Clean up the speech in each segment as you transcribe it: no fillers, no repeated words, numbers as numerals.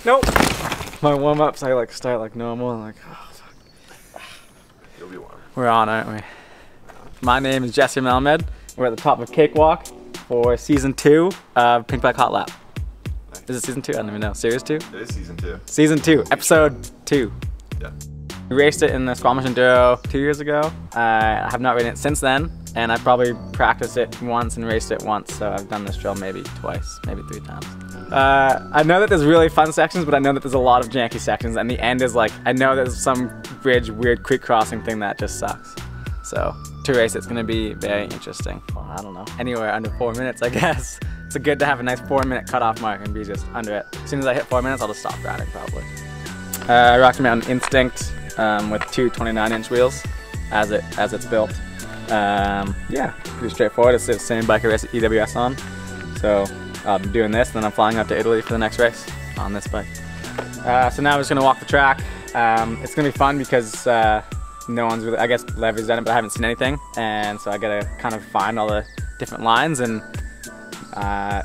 Nope. My warm-ups, I like start like normal and like, oh fuck. You'll be warm. We're on, aren't we? My name is Jesse Melamed. We're at the top of Cakewalk for season 2 of Pinkbike Hot Lap. Nice. Is it season 2? I don't even know. Series 2? It is season 2. Season 2, episode 2. Yeah. We raced it in the Squamish Enduro 2 years ago. I have not ridden it since then, and I probably practiced it once and raced it once, so I've done this drill maybe twice, maybe 3 times. I know that there's really fun sections, but I know that there's a lot of janky sections, and the end is like, I know there's some bridge, weird creek crossing thing that just sucks. So, to race it's gonna be very interesting. Well, I don't know, anywhere under 4 minutes, I guess. It's good to have a nice 4-minute cutoff mark and be just under it. As soon as I hit 4 minutes, I'll just stop riding probably. I rocked me on Instinct with 2 29-inch wheels as it's built. Yeah, pretty straightforward. It's the same bike I race at EWS on. So I'm doing this, then I'm flying up to Italy for the next race on this bike. So now we're just gonna walk the track. It's gonna be fun because no one's really, I guess Levy's done it, but I haven't seen anything. And so I gotta kind of find all the different lines, and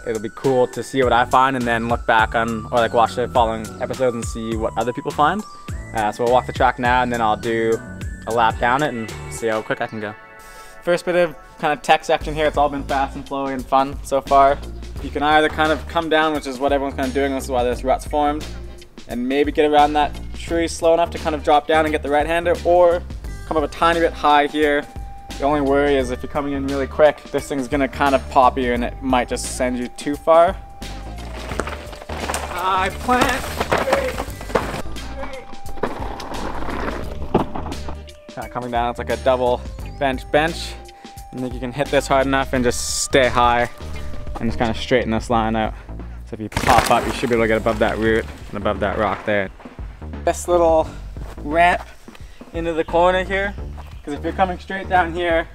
it'll be cool to see what I find and then look back on, or like watch the following episodes and see what other people find. So we'll walk the track now, and then I'll do a lap down it and see how quick I can go. First bit of kind of tech section here, it's all been fast and flowy and fun so far. You can either kind of come down, which is what everyone's kind of doing, this is why this rut's formed, and maybe get around that tree slow enough to kind of drop down and get the right-hander, or come up a tiny bit high here. The only worry is if you're coming in really quick, this thing's gonna kind of pop you and it might just send you too far. I plant. Kind of coming down, it's like a double bench. I think you can hit this hard enough and just stay high and just kind of straighten this line out. So if you pop up, you should be able to get above that root and above that rock there. This little ramp into the corner here, because if you're coming straight down here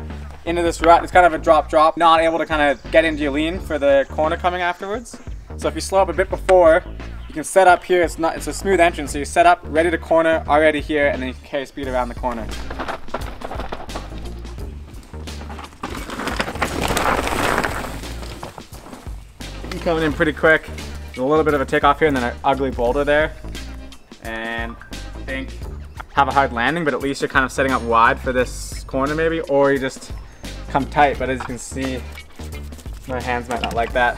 into this rut, it's kind of a drop, not able to kind of get into your lean for the corner coming afterwards. So if you slow up a bit before, you can set up here, it's a smooth entrance, so you set up, ready to corner, already here, and then you can carry speed around the corner. Coming in pretty quick. There's a little bit of a takeoff here and then an ugly boulder there. And I think have a hard landing, but at least you're kind of setting up wide for this corner maybe, or you just come tight, but as you can see, my hands might not like that.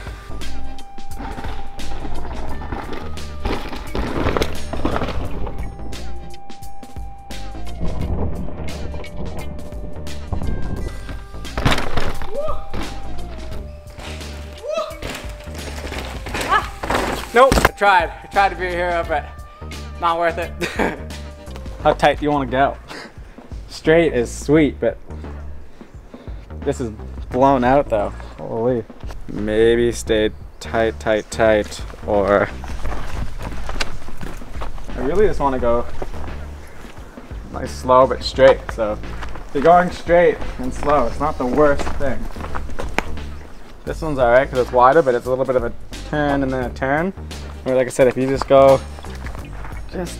Nope, I tried to be a hero, but not worth it. How tight do you want to go? Straight is sweet, but this is blown out though. Holy. Maybe stay tight, or I really just want to go nice slow but straight. So if you're going straight and slow, it's not the worst thing. This one's alright because it's wider, but it's a little bit of a turn and then a turn. Or like I said, if you just go, just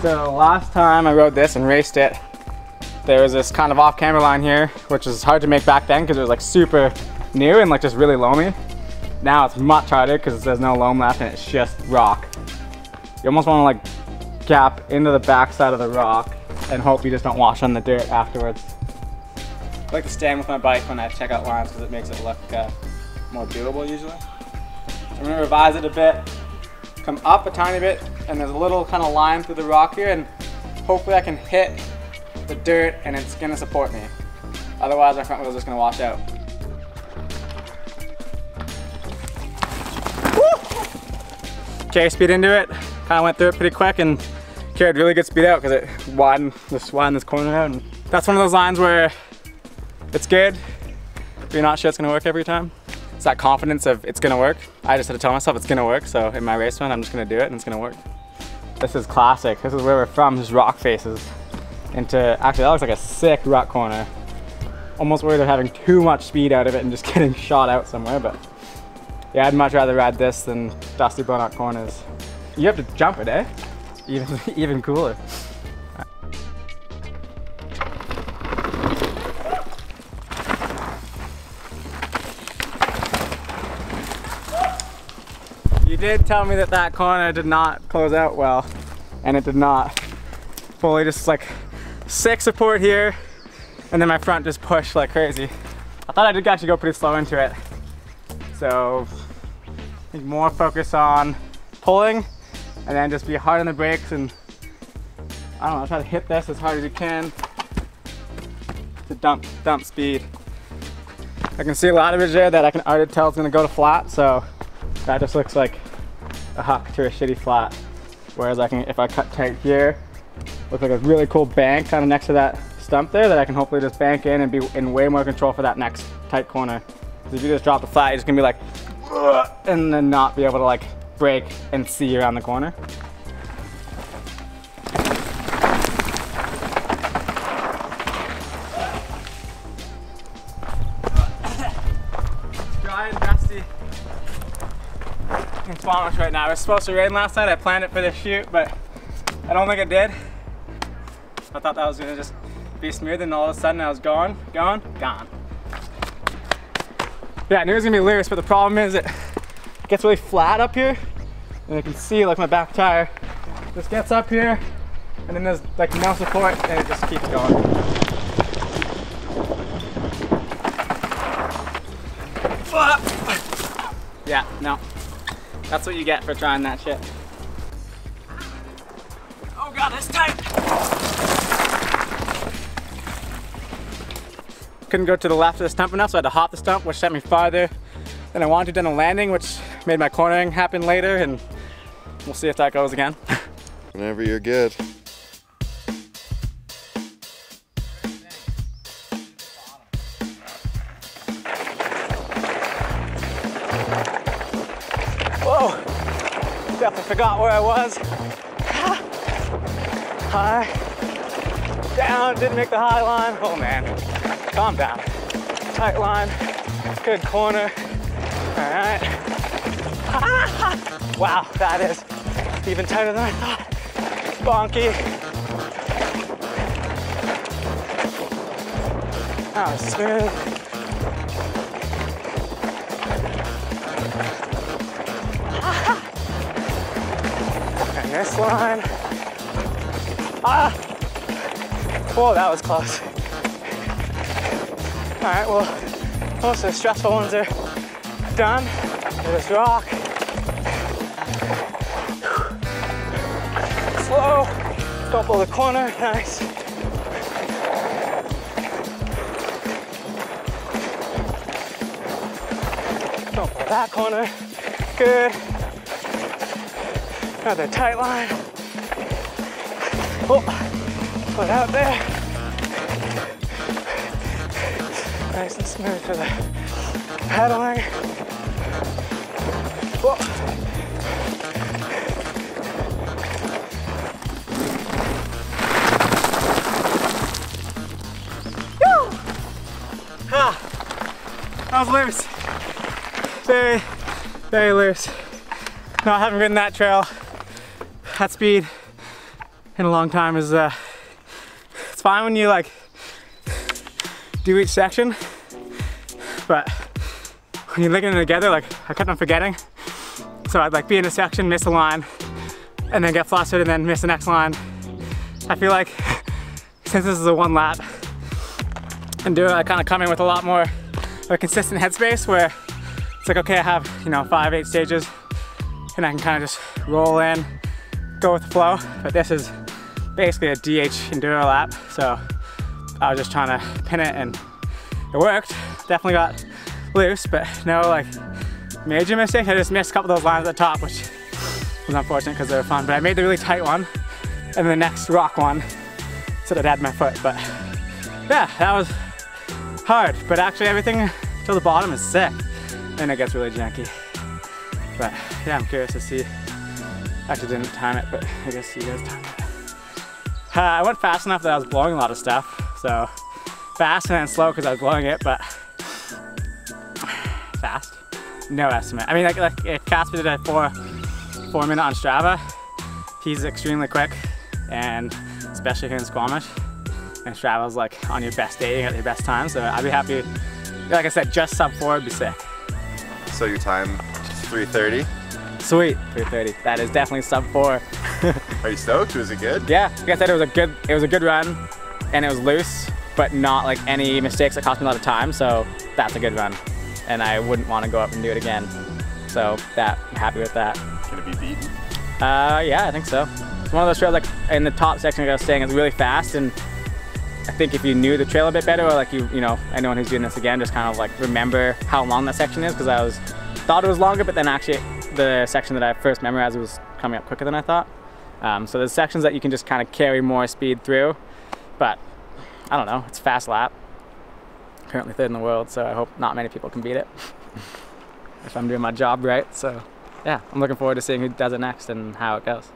So last time I rode this and raced it, there was this kind of off-camera line here, which was hard to make back then because it was like super new and like just really loamy. Now it's much harder because there's no loam left and it's just rock. You almost want to like gap into the back side of the rock and hope you just don't wash on the dirt afterwards. I like to stand with my bike when I check out lines because it makes it look more doable usually. I'm going to revise it a bit, come up a tiny bit, and there's a little kind of line through the rock here, and hopefully I can hit the dirt and it's going to support me. Otherwise my front wheel's just going to wash out. Carry speed into it, kind of went through it pretty quick and carried really good speed out because it widened this corner out. And that's one of those lines where it's good, but you're not sure it's gonna work every time. It's that confidence of it's gonna work. I just had to tell myself it's gonna work, so in my race run, I'm just gonna do it and it's gonna work. This is classic. This is where we're from, just rock faces. Into, actually that looks like a sick rut corner. Almost worried of having too much speed out of it and just getting shot out somewhere, but Yeah, I'd much rather ride this than dusty blown-out corners. You have to jump it, eh? Even cooler. You did tell me that that corner did not close out well, and it did not. Fully just like sick support here, and then my front just pushed like crazy. I thought I did actually go pretty slow into it. So I think more focus on pulling, and then just be hard on the brakes, and I don't know, try to hit this as hard as you can to dump speed. I can see a lot of it there that I can already tell it's gonna go to flat, so that just looks like a huck to a shitty flat. Whereas I can, if I cut tight here, look like a really cool bank kind of next to that stump there that I can hopefully just bank in and be in way more control for that next tight corner. Because if you just drop the flat, you're just gonna be like, ugh, and then not be able to like brake and see around the corner. It's dry and dusty in Squamish right now. It was supposed to rain last night. I planned it for this shoot, but I don't think it did. I thought that was gonna just be smooth, and all of a sudden I was gone. Yeah, I knew it was gonna be loose, but the problem is it gets really flat up here, and you can see like my back tire just gets up here, and then there's like no support, and it just keeps going. Yeah, no, that's what you get for trying that shit. Oh god, it's tight. Couldn't go to the left of the stump enough, so I had to hop the stump, which sent me farther than I wanted to on a landing, which made my cornering happen later, and we'll see if that goes again. Whenever you're good. Whoa, definitely forgot where I was. High, down, didn't make the high line. Oh man. Calm down. Tight line, good corner. All right. Wow, that is even tighter than I thought. Bonky. That was smooth. And this line. Whoa, that was close. All right, well, most of the stressful ones are done. This rock. Slow. Don't pull the corner. Nice. Don't pull that corner. Good. Another tight line. Oh, put out there. Nice and smooth for the pedaling. Whoa. Woo! Ah, that was loose. Very, very loose. No, I haven't ridden that trail at speed in a long time. It's fine when you like do each section, but when you're linking it together, like I kept on forgetting. So I'd like be in a section, miss a line, and then get flustered and then miss the next line. I feel like since this is a one lap and do it, I kind of come in with a lot more of a consistent headspace where it's like, okay, I have, 5-8 stages and I can kind of just roll in, go with the flow. But this is basically a DH enduro lap. So I was just trying to pin it and it worked. Definitely got loose, but no like major mistake. I just missed a couple of those lines at the top, which was unfortunate because they were fun. But I made the really tight one and the next rock one so that I had my foot. But yeah, that was hard. But actually everything till the bottom is sick. And it gets really janky. But yeah, I'm curious to see. Actually didn't time it, but I guess you guys timed it. I went fast enough that I was blowing a lot of stuff. So fast and then slow because I was blowing it, but fast. No estimate. I mean, like if Casper did a 4 minute on Strava, he's extremely quick, and especially here in Squamish. And Strava's like on your best day, at your best time. So I'd be happy. Like I said, just sub 4 would be sick. So your time, 3:30. Sweet, 3:30. That is definitely sub 4. Are you stoked? Was it good? Yeah, like I said, it was a good run, and it was loose, but not like any mistakes that cost me a lot of time. So that's a good run, and I wouldn't want to go up and do it again. So I'm happy with that. Can it be beaten? Yeah, I think so. It's one of those trails, like in the top section, like I was saying, it's really fast, and I think if you knew the trail a bit better, or like you know, anyone who's doing this again, just kind of like remember how long that section is, because I thought it was longer, but then actually the section that I first memorized was coming up quicker than I thought. So there's sections that you can just kind of carry more speed through, but I don't know, it's a fast lap. Currently 3rd in the world, so I hope not many people can beat it if I'm doing my job right. So yeah, I'm looking forward to seeing who does it next and how it goes.